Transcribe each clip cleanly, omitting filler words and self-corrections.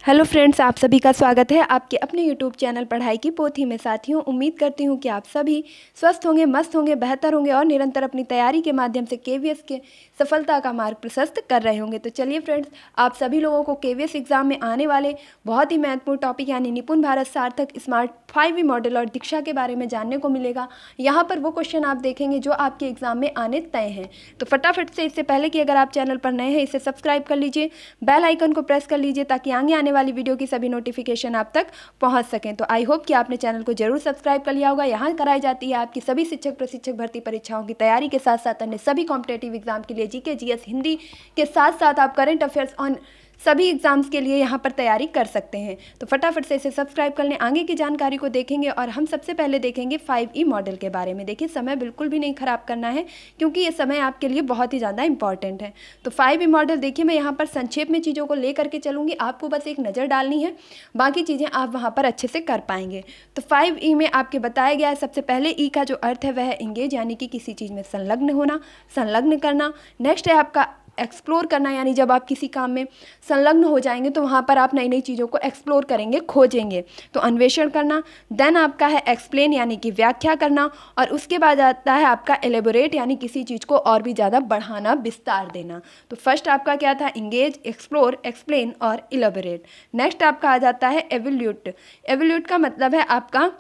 Hello friends, आप सभी का स्वागत है आपके अपने यूट्यूब चैनल पढ़ाई की पोथी में। साथियों, उम्मीद करती हूँ कि आप सभी स्वस्थ होंगे, मस्त होंगे, बेहतर होंगे और निरंतर अपनी तैयारी के माध्यम से केवीएस के सफलता का मार्ग प्रशस्त कर रहे होंगे। तो चलिए फ्रेंड्स, आप सभी लोगों को केवीएस एग्जाम में आने वाले बहुत ही महत्वपूर्ण टॉपिक यानी निपुण भारत सार्थक स्मार्ट 5E मॉडल और दीक्षा के बारे में जानने को मिलेगा। यहाँ पर वो क्वेश्चन आप देखेंगे जो आपके एग्जाम में आने तय हैं। तो फटाफट से, इससे पहले कि अगर आप चैनल पर नए हैं, इसे सब्सक्राइब कर लीजिए, बेल आइकन को प्रेस कर लीजिए ताकि आगे आने वाली वीडियो की सभी नोटिफिकेशन आप तक पहुंच सकें। तो आई होप कि आपने चैनल को जरूर सब्सक्राइब कर लिया होगा। यहाँ कराई जाती है आपकी सभी शिक्षक प्रशिक्षक भर्ती परीक्षाओं की तैयारी के साथ साथ अन्य सभी कॉम्पिटेटिव एग्जाम के लिए जीके जीएस हिंदी के साथ साथ आप करंट अफेयर्स ऑन सभी एग्जाम्स के लिए यहाँ पर तैयारी कर सकते हैं। तो फटाफट से इसे सब्सक्राइब कर लें। आगे की जानकारी को देखेंगे और हम सबसे पहले देखेंगे 5E मॉडल के बारे में। देखिए, समय बिल्कुल भी नहीं खराब करना है क्योंकि ये समय आपके लिए बहुत ही ज़्यादा इंपॉर्टेंट है। तो 5E मॉडल देखिए, मैं यहाँ पर संक्षेप में चीज़ों को ले करके चलूँगी, आपको बस एक नज़र डालनी है, बाकी चीज़ें आप वहाँ पर अच्छे से कर पाएंगे। तो 5E में आपके बताया गया है, सबसे पहले ई का जो अर्थ है वह है इंगेज यानी कि किसी चीज़ में संलग्न होना, संलग्न करना। नेक्स्ट है आपका एक्सप्लोर करना, यानी जब आप किसी काम में संलग्न हो जाएंगे तो वहाँ पर आप नई नई चीज़ों को एक्सप्लोर करेंगे, खोजेंगे, तो अन्वेषण करना। देन आपका है एक्सप्लेन यानी कि व्याख्या करना, और उसके बाद आता है आपका एलेबोरेट यानी किसी चीज़ को और भी ज़्यादा बढ़ाना, विस्तार देना। तो फर्स्ट आपका क्या था? इंगेज, एक्सप्लोर, एक्सप्लेन और एलेबोरेट। नेक्स्ट आपका आ जाता है एवल्यूट। एवल्यूट का मतलब है आपका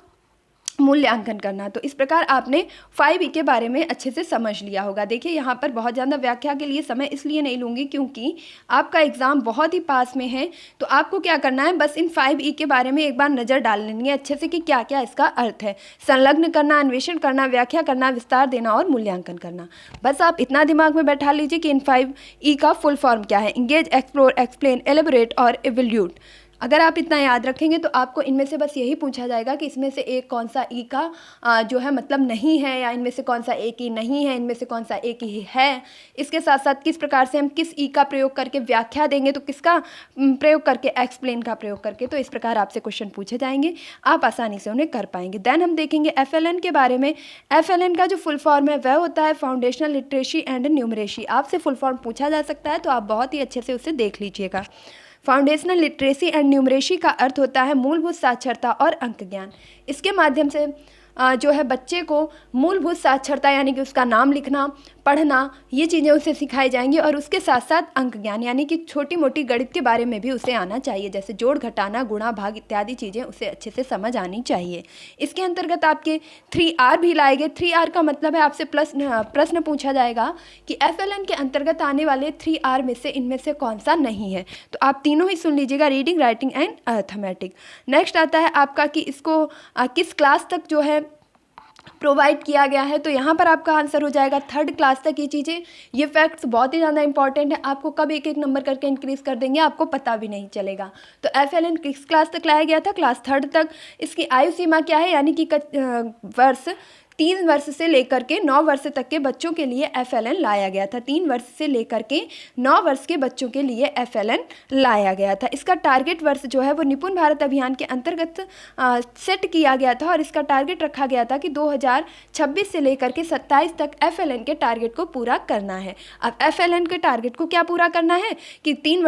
मूल्यांकन करना। तो इस प्रकार आपने 5E के बारे में अच्छे से समझ लिया होगा। देखिए, यहाँ पर बहुत ज़्यादा व्याख्या के लिए समय इसलिए नहीं लूँगी क्योंकि आपका एग्ज़ाम बहुत ही पास में है। तो आपको क्या करना है, बस इन 5E के बारे में एक बार नज़र डाल लेनी है अच्छे से कि क्या क्या इसका अर्थ है। संलग्न करना, अन्वेषण करना, व्याख्या करना, विस्तार देना और मूल्यांकन करना। बस आप इतना दिमाग में बैठा लीजिए कि इन 5E का फुल फॉर्म क्या है: इंगेज, एक्सप्लोर, एक्सप्लेन, एलेबोरेट और एवल्यूट। अगर आप इतना याद रखेंगे तो आपको इनमें से बस यही पूछा जाएगा कि इसमें से एक कौन सा ई का जो है मतलब नहीं है, या इनमें से कौन सा एक ई नहीं है, इनमें से कौन सा एक ही है। इसके साथ साथ किस प्रकार से हम किस ई का प्रयोग करके व्याख्या देंगे, तो किसका प्रयोग करके, एक्सप्लेन का प्रयोग करके। तो इस प्रकार आपसे क्वेश्चन पूछे जाएंगे, आप आसानी से उन्हें कर पाएंगे। देन हम देखेंगे FLN के बारे में। FLN का जो फुल फॉर्म है वह होता है फाउंडेशनल लिटरेसी एंड न्यूमरेसी। आपसे फुल फॉर्म पूछा जा सकता है तो आप बहुत ही अच्छे से उसे देख लीजिएगा। फाउंडेशनल लिटरेसी एंड न्यूमरेसी का अर्थ होता है मूलभूत साक्षरता और अंक ज्ञान। इसके माध्यम से जो है बच्चे को मूलभूत साक्षरता यानी कि उसका नाम लिखना, पढ़ना, ये चीज़ें उसे सिखाई जाएंगी, और उसके साथ साथ अंक ज्ञान यानी कि छोटी मोटी गणित के बारे में भी उसे आना चाहिए, जैसे जोड़, घटाना, गुणा, भाग इत्यादि चीज़ें उसे अच्छे से समझ आनी चाहिए। इसके अंतर्गत आपके 3R भी लाए गए। 3R का मतलब है आपसे प्रश्न पूछा जाएगा कि FLN के अंतर्गत आने वाले 3R में से इनमें से कौन सा नहीं है। तो आप तीनों ही सुन लीजिएगा: reading, writing and arithmetic. Next आता है आपका कि इसको किस क्लास तक जो है प्रोवाइड किया गया है। तो यहाँ पर आपका आंसर हो जाएगा 3rd क्लास तक। ये चीज़ें, ये फैक्ट्स बहुत ही ज़्यादा इंपॉर्टेंट है, आपको कब एक एक नंबर करके इंक्रीज कर देंगे आपको पता भी नहीं चलेगा। तो FLN किस क्लास तक लाया गया था? क्लास 3rd तक। इसकी आयु सीमा क्या है, यानी कि वर्ष 3 वर्ष से लेकर के 9 वर्ष तक के बच्चों के लिए FLN लाया गया था। 3 वर्ष से लेकर के 9 वर्ष के बच्चों के लिए FLN लाया गया था। इसका टारगेट वर्ष जो है वो निपुण भारत अभियान के अंतर्गत सेट किया गया था, और इसका टारगेट रखा गया था कि 2026 से लेकर के 27 तक FLN के टारगेट को पूरा करना है। अब FLN के टारगेट को क्या पूरा करना है कि 3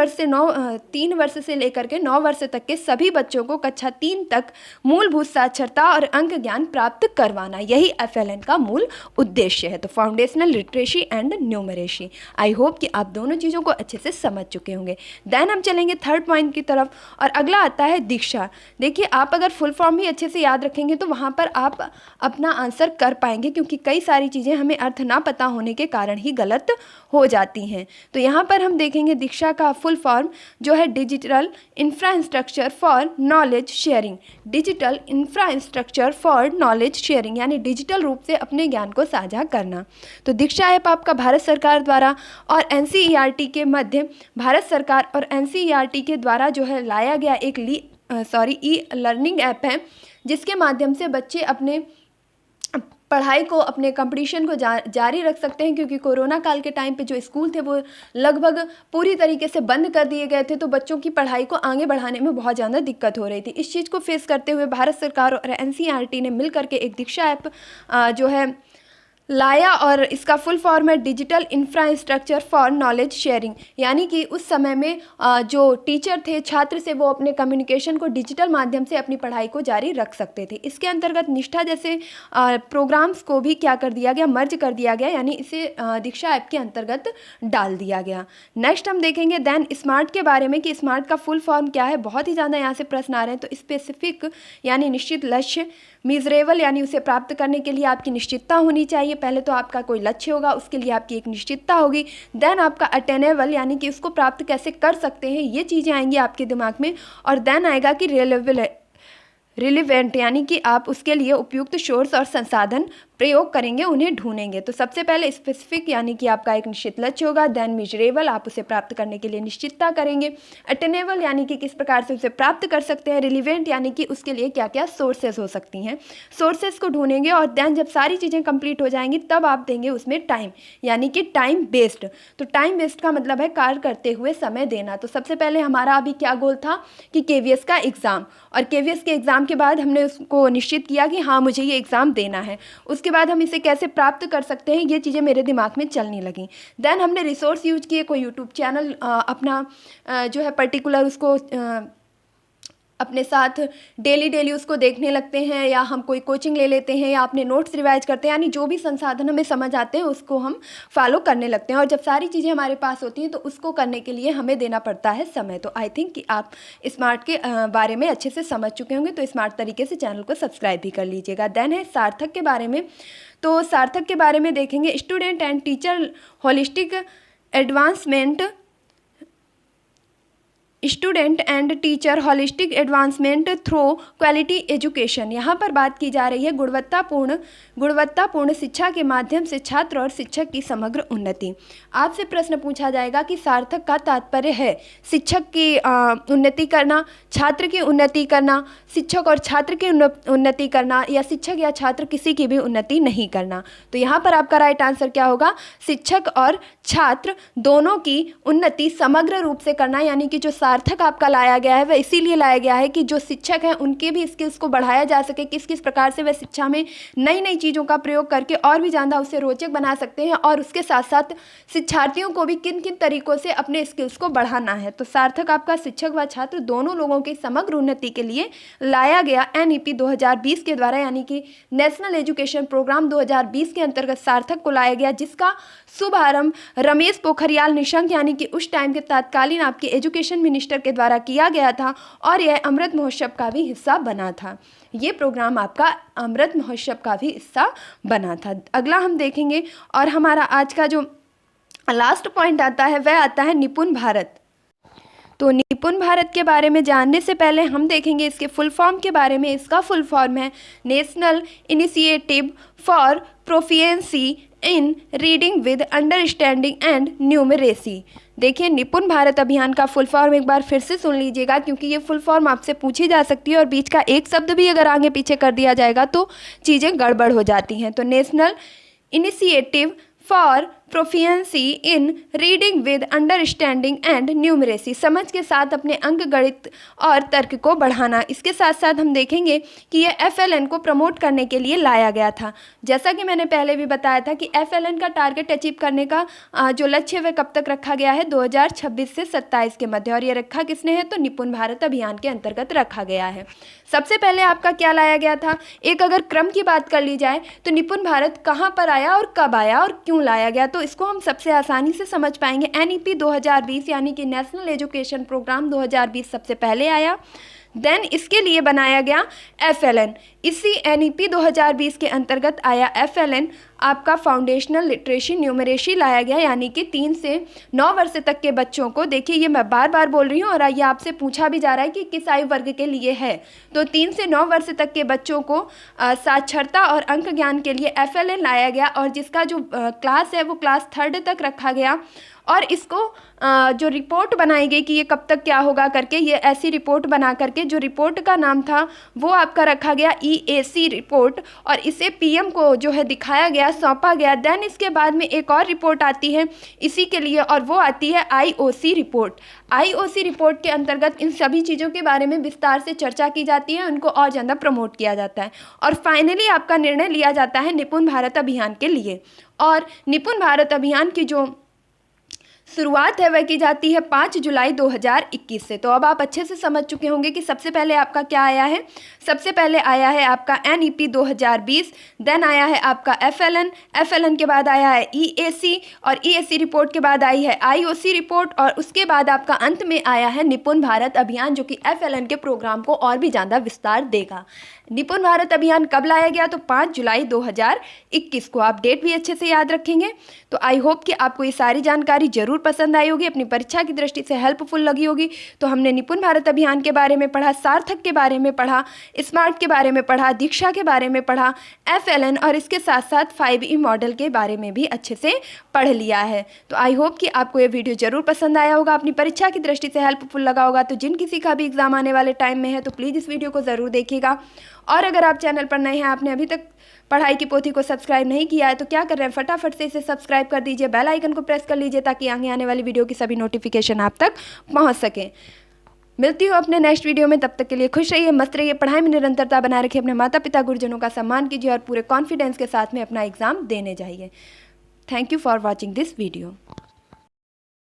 वर्ष से लेकर के 9 वर्ष तक के सभी बच्चों को कक्षा 3 तक मूलभूत साक्षरता और अंक ज्ञान प्राप्त करवाना, यही FLN का मूल उद्देश्य है। तो foundational literacy and numeracy. I hope कि आप दोनों चीज़ों को अच्छे से समझ चुके होंगे। देन हम चलेंगे 3rd पॉइंट की तरफ, और अगला आता है दीक्षा। देखिए, आप अगर फुल फॉर्म भी अच्छे से याद रखेंगे तो वहाँ पर आप अपना आंसर कर पाएंगे, क्योंकि कई सारी चीज़ें हमें अर्थ ना पता होने के कारण ही गलत हो जाती हैं। तो यहाँ पर हम देखेंगे दीक्षा का फुल फॉर्म जो है digital infrastructure for knowledge sharing. Digital infrastructure for knowledge sharing यानी डिजिटल रूप से अपने ज्ञान को साझा करना। तो दीक्षा ऐप आपका भारत सरकार द्वारा और NCERT के मध्य भारत सरकार और NCERT के द्वारा जो है लाया गया एक ई लर्निंग ऐप है, जिसके माध्यम से बच्चे अपने पढ़ाई को, अपने कंपटीशन को जारी रख सकते हैं। क्योंकि कोरोना काल के टाइम पे जो स्कूल थे वो लगभग पूरी तरीके से बंद कर दिए गए थे, तो बच्चों की पढ़ाई को आगे बढ़ाने में बहुत ज़्यादा दिक्कत हो रही थी। इस चीज़ को फेस करते हुए भारत सरकार और NCERT ने मिल करके एक दीक्षा ऐप जो है लाया और इसका फुल फॉर्म है digital infrastructure for knowledge sharing. यानी कि उस समय में जो टीचर थे छात्र से वो अपने कम्युनिकेशन को डिजिटल माध्यम से अपनी पढ़ाई को जारी रख सकते थे। इसके अंतर्गत निष्ठा जैसे प्रोग्राम्स को भी क्या कर दिया गया, मर्ज कर दिया गया, यानी इसे दीक्षा ऐप के अंतर्गत डाल दिया गया। नेक्स्ट हम देखेंगे देन स्मार्ट के बारे में कि स्मार्ट का फुल फॉर्म क्या है। बहुत ही ज़्यादा यहाँ से प्रश्न आ रहे हैं। तो स्पेसिफिक यानी निश्चित लक्ष्य, मीजरेबल यानी उसे प्राप्त करने के लिए आपकी निश्चितता होनी चाहिए। पहले तो आपका कोई लक्ष्य होगा, उसके लिए आपकी एक निश्चितता होगी। देन आपका अटेनेबल यानी कि उसको प्राप्त कैसे कर सकते हैं, ये चीज़ें आएंगी आपके दिमाग में। और देन आएगा कि रिलेवेंट यानी कि आप उसके लिए उपयुक्त सोर्स और संसाधन प्रयोग करेंगे, उन्हें ढूंढेंगे। तो सबसे पहले स्पेसिफिक यानी कि आपका एक निश्चित लक्ष्य होगा। देन मेजरेबल, आप उसे प्राप्त करने के लिए निश्चितता करेंगे। अटेनेबल यानी कि किस प्रकार से उसे प्राप्त कर सकते हैं। रिलेवेंट यानी कि उसके लिए क्या क्या सोर्सेज हो सकती हैं, सोर्सेज को ढूंढेंगे। और देन जब सारी चीज़ें कंप्लीट हो जाएंगी तब आप देंगे उसमें टाइम, यानी कि टाइम बेस्ड। तो टाइम बेस्ड का मतलब है कार्य करते हुए समय देना। तो सबसे पहले हमारा अभी क्या गोल था कि केवीएस का एग्ज़ाम, और केवीएस के एग्ज़ाम के बाद हमने उसको निश्चित किया कि हाँ मुझे ये एग्ज़ाम देना है। उसके बाद हम इसे कैसे प्राप्त कर सकते हैं, ये चीज़ें मेरे दिमाग में चलने लगी। देन हमने रिसोर्स यूज किए, कोई यूट्यूब चैनल अपना जो है पर्टिकुलर उसको अपने साथ डेली उसको देखने लगते हैं, या हम कोई कोचिंग ले लेते हैं, या अपने नोट्स रिवाइज करते हैं। यानी जो भी संसाधन हमें समझ आते हैं उसको हम फॉलो करने लगते हैं। और जब सारी चीज़ें हमारे पास होती हैं तो उसको करने के लिए हमें देना पड़ता है समय। तो आई थिंक कि आप स्मार्ट के बारे में अच्छे से समझ चुके होंगे। तो स्मार्ट तरीके से चैनल को सब्सक्राइब भी कर लीजिएगा। देन है सार्थक के बारे में। तो सार्थक के बारे में देखेंगे student and teacher holistic advancement, student and teacher holistic advancement through quality education. यहाँ पर बात की जा रही है गुणवत्तापूर्ण शिक्षा के माध्यम से छात्र और शिक्षक की समग्र उन्नति। आपसे प्रश्न पूछा जाएगा कि सार्थक का तात्पर्य है शिक्षक की उन्नति करना, छात्र की उन्नति करना, शिक्षक और छात्र की उन्नति करना, या शिक्षक या छात्र किसी की भी उन्नति नहीं करना। तो यहाँ पर आपका राइट आंसर क्या होगा, शिक्षक और छात्र दोनों की उन्नति समग्र रूप से करना। यानी कि जो सार्थक आपका लाया गया है वह इसीलिए लाया गया है कि जो शिक्षक हैं उनके भी स्किल्स को बढ़ाया जा सके, किस किस प्रकार से वह शिक्षा में नई नई चीज़ों का प्रयोग करके और भी ज़्यादा उसे रोचक बना सकते हैं, और उसके साथ साथ शिक्षार्थियों को भी किन किन तरीकों से अपने स्किल्स को बढ़ाना है। तो सार्थक आपका शिक्षक व छात्र दोनों लोगों की समग्र उन्नति के लिए लाया गया NEP 2020 के द्वारा, यानी कि नेशनल एजुकेशन प्रोग्राम 2020 के अंतर्गत सार्थक को लाया गया, जिसका शुभारंभ रमेश पोखरियाल निशंक यानी कि उस टाइम के तत्कालीन आपके एजुकेशन मिनिस्टर के द्वारा किया गया था। और यह अमृत महोत्सव का भी हिस्सा बना था। ये प्रोग्राम आपका अमृत महोत्सव का भी हिस्सा बना था। अगला हम देखेंगे, और हमारा आज का जो लास्ट पॉइंट आता है वह आता है निपुण भारत। तो निपुण भारत के बारे में जानने से पहले हम देखेंगे इसके फुल फॉर्म के बारे में। इसका फुल फॉर्म है national initiative for proficiency in reading with understanding and numeracy. देखिए, निपुण भारत अभियान का फुल फॉर्म एक बार फिर से सुन लीजिएगा, क्योंकि ये फुल फॉर्म आपसे पूछी जा सकती है और बीच का एक शब्द भी अगर आगे पीछे कर दिया जाएगा तो चीज़ें गड़बड़ हो जाती हैं। तो national initiative for proficiency in reading with understanding and numeracy, समझ के साथ अपने अंक गणित और तर्क को बढ़ाना। इसके साथ साथ हम देखेंगे कि ये FLN को प्रमोट करने के लिए लाया गया था। जैसा कि मैंने पहले भी बताया था कि FLN का टारगेट अचीव करने का जो लक्ष्य है वह कब तक रखा गया है, 2026 से 27 के मध्य। और ये रखा किसने है, तो निपुण भारत अभियान के अंतर्गत रखा गया है। सबसे पहले आपका क्या लाया गया था, एक अगर क्रम की बात कर ली जाए तो निपुण भारत कहाँ पर आया और कब आया और क्यों लाया गया, तो इसको हम सबसे आसानी से समझ पाएंगे। NEP 2020 यानी कि नेशनल एजुकेशन प्रोग्राम 2020 सबसे पहले आया। देन इसके लिए बनाया गया FLN। इसी NEP 2020 के अंतर्गत आया FLN, आपका फाउंडेशनल लिटरेसी न्यूमरेसी लाया गया, यानी कि 3 से 9 वर्ष तक के बच्चों को। देखिए, ये मैं बार बार बोल रही हूँ और ये आपसे पूछा भी जा रहा है कि किस आयु वर्ग के लिए है। तो 3 से 9 वर्ष तक के बच्चों को साक्षरता और अंक ज्ञान के लिए FLN लाया गया, और जिसका जो क्लास है वो क्लास 3rd तक रखा गया। और इसको जो रिपोर्ट बनाई गई कि ये कब तक क्या होगा करके, ये ऐसी रिपोर्ट बना करके, जो रिपोर्ट का नाम था वो आपका रखा गया EAC रिपोर्ट, और इसे PM को जो है दिखाया गया, सौंपा गया। देन इसके बाद में एक और रिपोर्ट आती है इसी के लिए, और वो आती है IOC रिपोर्ट। IOC रिपोर्ट के अंतर्गत इन सभी चीज़ों के बारे में विस्तार से चर्चा की जाती है, उनको और ज़्यादा प्रमोट किया जाता है, और फाइनली आपका निर्णय लिया जाता है निपुण भारत अभियान के लिए। और निपुण भारत अभियान की जो शुरुआत है वह की जाती है 5 जुलाई 2021 से। तो अब आप अच्छे से समझ चुके होंगे कि सबसे पहले आपका क्या आया है। सबसे पहले आया है आपका NEP 2020, देन आया है आपका FLN के बाद आया है EAC, और EAC रिपोर्ट के बाद आई है IOC रिपोर्ट, और उसके बाद आपका अंत में आया है निपुण भारत अभियान, जो कि FLN के प्रोग्राम को और भी ज़्यादा विस्तार देगा। निपुण भारत अभियान कब लाया गया, तो 5 जुलाई 2021 को। आप डेट भी अच्छे से याद रखेंगे। तो आई होप कि आपको ये सारी जानकारी जरूर पसंद आई होगी, अपनी परीक्षा की दृष्टि से हेल्पफुल लगी होगी। तो हमने निपुण भारत अभियान के बारे में पढ़ा, सार्थक के बारे में पढ़ा, स्मार्ट के बारे में पढ़ा, दीक्षा के बारे में पढ़ा, FLN, और इसके साथ साथ 5E मॉडल के बारे में भी अच्छे से पढ़ लिया है। तो आई होप कि आपको ये वीडियो जरूर पसंद आया होगा, अपनी परीक्षा की दृष्टि से हेल्पफुल लगा होगा। तो जिन किसी का भी एग्जाम आने वाले टाइम में है तो प्लीज़ इस वीडियो को ज़रूर देखिएगा। और अगर आप चैनल पर नए हैं, आपने अभी तक पढ़ाई की पोथी को सब्सक्राइब नहीं किया है, तो क्या कर रहे हैं, फटाफट से इसे सब्सक्राइब कर दीजिए, बेल आइकन को प्रेस कर लीजिए, ताकि आगे आने वाली वीडियो की सभी नोटिफिकेशन आप तक पहुंच सकें। मिलती हूँ अपने नेक्स्ट वीडियो में, तब तक के लिए खुश रहिए, मस्त रहिए, पढ़ाई में निरंतरता बनाए रखिए, अपने माता पिता गुरुजनों का सम्मान कीजिए, और पूरे कॉन्फिडेंस के साथ में अपना एग्जाम देने जाइए। Thank you for watching this video.